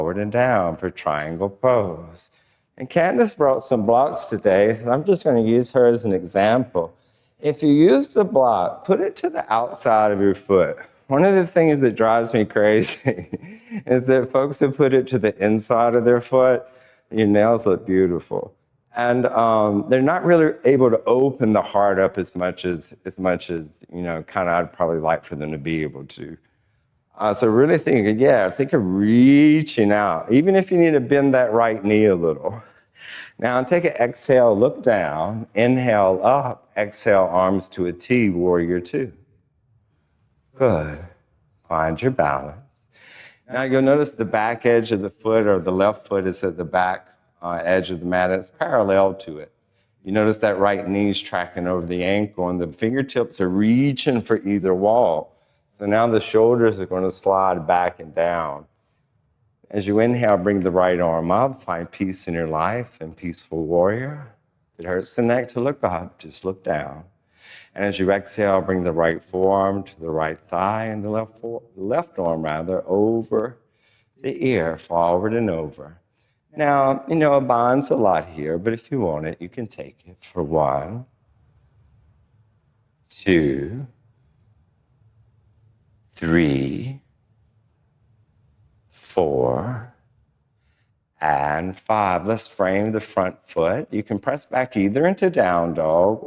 forward and down for triangle pose. And Candace brought some blocks today, so I'm just going to use her as an example. If you use the block, put it to the outside of your foot. One of the things that drives me crazy is that folks who put it to the inside of their foot, your nails look beautiful. And they're not really able to open the heart up as much as kind of I'd probably like for them to be able to. So really think of reaching out, even if you need to bend that right knee a little. Now take an exhale, look down, inhale up, exhale, arms to a T, warrior two. Good. Find your balance. Now you'll notice the back edge of the foot, or the left foot is at the back edge of the mat. It's parallel to it. You notice that right knee's tracking over the ankle, and the fingertips are reaching for either wall. So now the shoulders are going to slide back and down. As you inhale, bring the right arm up, find peace in your life and peaceful warrior. If it hurts the neck to look up, just look down. And as you exhale, bring the right forearm to the right thigh and the left arm over the ear, forward and over. Now, it binds a lot here, but if you want it, you can take it for 1, 2, 3, 4, and 5. Let's frame the front foot. You can press back either into down dog